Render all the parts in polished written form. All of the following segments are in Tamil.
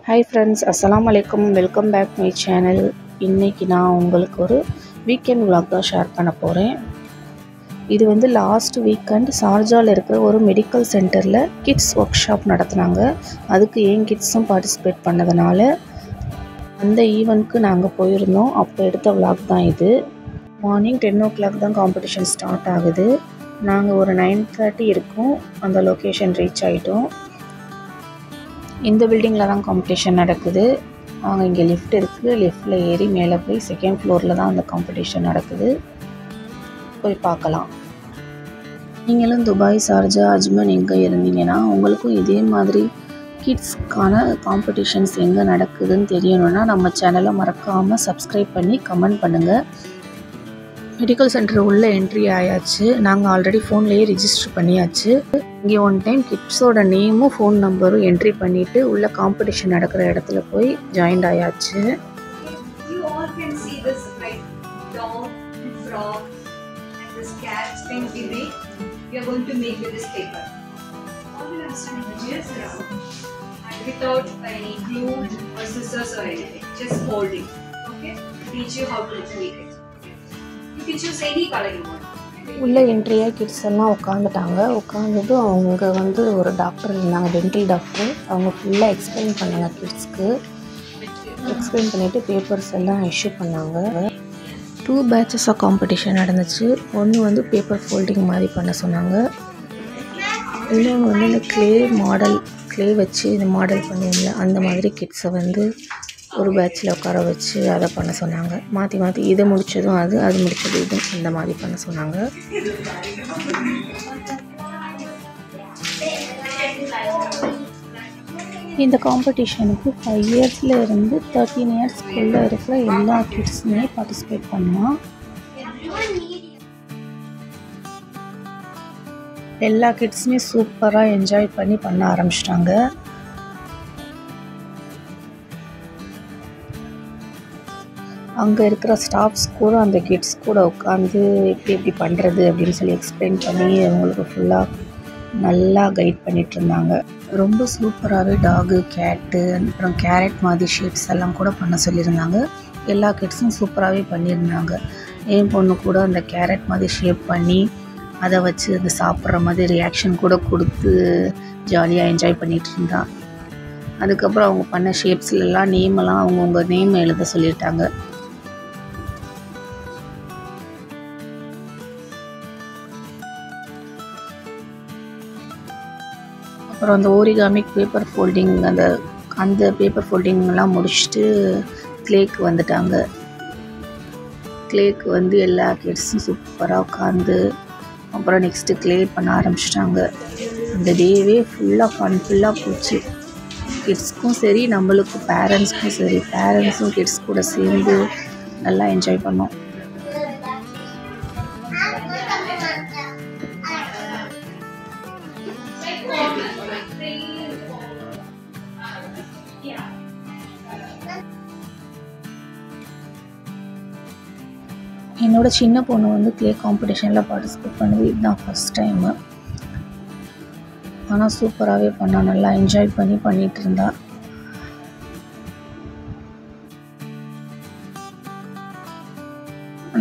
ஹாய் ஃப்ரெண்ட்ஸ், அஸ்ஸலாமு அலைக்கும். Welcome back my channel. இன்றைக்கி நான் உங்களுக்கு ஒரு வீக்கெண்ட் விலாக் தான் ஷேர் பண்ண போகிறேன். இது வந்து லாஸ்ட் வீக்கெண்ட் ஷார்ஜாவில் இருக்கிற ஒரு மெடிக்கல் சென்டரில் கிட்ஸ் ஒர்க் ஷாப் நடத்துனாங்க. அதுக்கு என் கிட்ஸும் பார்ட்டிசிபேட் பண்ணதுனால அந்த ஈவெண்ட்க்கு நாங்கள் போயிருந்தோம். அப்போ எடுத்த விலாக் தான் இது. மார்னிங் 10 o'clock தான் காம்படிஷன் ஸ்டார்ட் ஆகுது. நாங்கள் ஒரு 9:30 இருக்கும் அந்த லொக்கேஷன் ரீச் ஆகிட்டோம். இந்த பில்டிங்கில் தான் காம்படிஷன் நடக்குது. அங்கே இங்கே லிஃப்ட் இருக்குது. லிஃப்ட்டில் ஏறி மேலே போய் செகண்ட் ஃப்ளோரில் தான் அந்த காம்படிஷன் நடக்குது. போய் பார்க்கலாம். நீங்களும் துபாய், ஷார்ஜா, அஜ்மன் எங்கே இருந்தீங்கன்னா உங்களுக்கும் இதே மாதிரி கிட்ஸ்க்கான காம்படிஷன்ஸ் எங்கே நடக்குதுன்னு தெரியணுன்னா நம்ம சேனலை மறக்காமல் சப்ஸ்கிரைப் பண்ணி கமெண்ட் பண்ணுங்கள். மெடிக்கல் சென்டர் உள்ளே என்ட்ரி ஆயாச்சு. நாங்கள் ஆல்ரெடி ஃபோன்லேயே ரிஜிஸ்டர் பண்ணியாச்சு. இங்கே ஒன் டைம் கிட்ஸோட நேமும் ஃபோன் நம்பரும் என்ட்ரி பண்ணிவிட்டு உள்ள காம்படிஷன் நடக்கிற இடத்துல போய் ஜாயின்ட் ஆயாச்சு. You all can see this like dog and frog and this cat thing we make. We are going to make with this paper. All we have to do is around and without any glue or scissors or anything, just folding. Okay? Teach you how to make it. You can choose any color you want. உள்ளே என்ட்ரியாக கிட்ஸ் எல்லாம் உட்காந்துட்டாங்க. உட்காந்துட்டு அவங்க வந்து ஒரு டாக்டர் இருந்தாங்க, டென்டல் டாக்டர். அவங்க ஃபுல்லாக எக்ஸ்பிளைன் பண்ணாங்க கிட்ஸ்க்கு. எக்ஸ்பிளைன் பண்ணிவிட்டு பேப்பர்ஸ் எல்லாம் இஷ்யூ பண்ணாங்க. 2 batches ஆஃப் காம்படிஷன் நடந்துச்சு. ஒன்று வந்து பேப்பர் ஃபோல்டிங் மாதிரி பண்ண சொன்னாங்க. இன்னொன்று வந்து இந்த க்ளே வச்சு இந்த மாடல் பண்ணுவோம்ல, அந்த மாதிரி கிட்ஸை வந்து ஒரு பேட்சில் உட்கார வச்சு அதை பண்ண சொன்னாங்க. மாற்றி மாற்றி இதை முடித்ததும் அது முடித்தது இது இந்த மாதிரி பண்ண சொன்னாங்க. இந்த காம்படிஷனுக்கு 5 yearsல இருந்து 13 yearsக்குள்ளே இருக்கிற எல்லா கிட்ஸுமே பார்ட்டிசிபேட் பண்ணலாம். எல்லா கிட்ஸுமே சூப்பராக என்ஜாய் பண்ண ஆரம்பிச்சிட்டாங்க. அங்கே இருக்கிற ஸ்டாஃப்ஸ் கூட அந்த கிட்ஸ் கூட உட்காந்து எப்படி பண்ணுறது அப்படின்னு சொல்லி எக்ஸ்பிளைன் பண்ணி அவங்களுக்கு ஃபுல்லாக நல்லா கைட் பண்ணிகிட்டு இருந்தாங்க. ரொம்ப சூப்பராகவே டாகு, கேட்டு, அப்புறம் கேரட் மாதிரி ஷேப்ஸ் எல்லாம் கூட பண்ண சொல்லியிருந்தாங்க. எல்லா கிட்ஸும் சூப்பராகவே பண்ணியிருந்தாங்க. என் பொண்ணு கூட அந்த கேரட் மாதிரி ஷேப் பண்ணி அதை வச்சு அது சாப்பிட்ற மாதிரி ரியாக்ஷன் கூட கொடுத்து ஜாலியாக என்ஜாய் பண்ணிகிட்டு இருந்தா. அதுக்கப்புறம் அவங்க பண்ண ஷேப்ஸ்லாம் நேமெல்லாம் அவங்கவுங்க நேம் எழுத சொல்லிட்டாங்க. அப்புறம் அந்த ஓரிகாமிக் பேப்பர் ஃபோல்டிங் அந்த பேப்பர் ஃபோல்டிங்லாம் முடிச்சுட்டு க்ளேக்கு வந்துட்டாங்க. க்ளேக்கு வந்து எல்லா கிட்ஸும் சூப்பராக உட்காந்து அப்புறம் நெக்ஸ்ட்டு க்ளே பண்ண ஆரம்பிச்சிட்டாங்க. அந்த டேவே ஃபுல்லாக ஃபுல்லாக போச்சு. கிட்ஸ்க்கும் சரி, நம்மளுக்கும் பேரண்ட்ஸ்க்கும் சரி. பேரண்ட்ஸும் கிட்ஸ் கூட சேர்ந்து நல்லா என்ஜாய் பண்ணோம். என்னோட சின்ன பொண்ணு வந்து க்ளே காம்படிஷனில் பார்ட்டிசிபேட் பண்ணது இதுதான் ஃபஸ்ட் டைமு. ஆனால் சூப்பராகவே பண்ணா, நல்லா என்ஜாய் பண்ணிகிட்டு இருந்தா.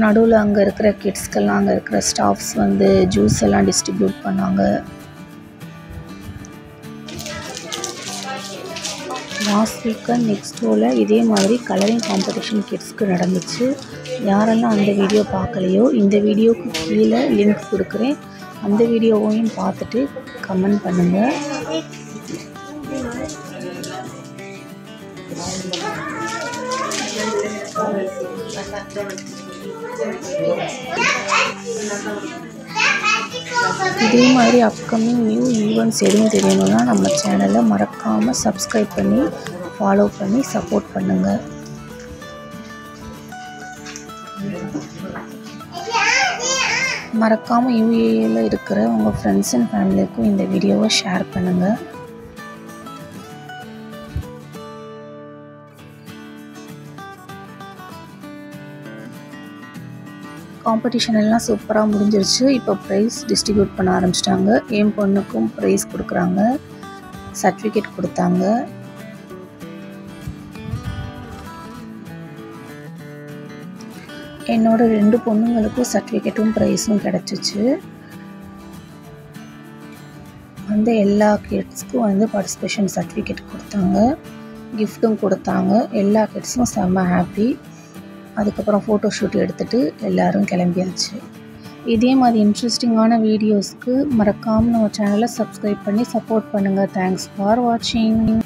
நடுவில் அங்கே இருக்கிற கிட்ஸ்க்கெல்லாம் அங்கே இருக்கிற ஸ்டாஃப்ஸ் வந்து ஜூஸ் எல்லாம் டிஸ்ட்ரிபியூட் பண்ணாங்க. லாஸ்ட் வீக்கெண்ட் நெக்ஸ்டோவில் இதே மாதிரி கலரிங் காம்படிஷன் கிட்ஸ்க்கு நடந்துச்சு. யாரெல்லாம் அந்த வீடியோ பார்க்கலையோ இந்த வீடியோவுக்கு கீழே லிங்க் கொடுக்குறேன். அந்த வீடியோவையும் பார்த்துட்டு கமெண்ட் பண்ணுங்கள். இதே மாதிரி அப்கமிங் நியூ ஈவெண்ட்ஸ் எதுவும் தெரியணும்னா நம்ம சேனலை மறக்காமல் சப்ஸ்கிரைப் பண்ணி ஃபாலோ பண்ணி சப்போர்ட் பண்ணுங்கள். மறக்காமல் யூஏயில் இருக்கிற உங்கள் ஃப்ரெண்ட்ஸ் அண்ட் ஃபேமிலிக்கும் இந்த வீடியோவை ஷேர் பண்ணுங்கள். காம்படிஷன் எல்லாம் சூப்பராக முடிஞ்சிருச்சு. இப்போ ப்ரைஸ் டிஸ்ட்ரிபியூட் பண்ண ஆரம்பிச்சிட்டாங்க. என் பொண்ணுக்கும் ப்ரைஸ் கொடுக்குறாங்க, சர்டிஃபிகேட் கொடுத்தாங்க. என்னோட 2 பொண்ணுங்களுக்கும் சர்டிஃபிகேட்டும் ப்ரைஸும் கிடச்சிச்சு. வந்து எல்லா கிட்ஸ்க்கும் வந்து பார்ட்டிசிபேஷன் சர்டிஃபிகேட் கொடுத்தாங்க, கிஃப்ட்டும் கொடுத்தாங்க. எல்லா கிட்ஸும் செம்ம ஹாப்பி. அதுக்கப்புறம் ஃபோட்டோ ஷூட் எடுத்துகிட்டு எல்லோரும் கிளம்பியாச்சு. இதே மாதிரி இன்ட்ரெஸ்டிங்கான வீடியோஸ்க்கு மறக்காமல் நம்ம சேனலை சப்ஸ்கிரைப் பண்ணி சப்போர்ட் பண்ணுங்கள். தேங்க்ஸ் ஃபார் வாட்சிங்.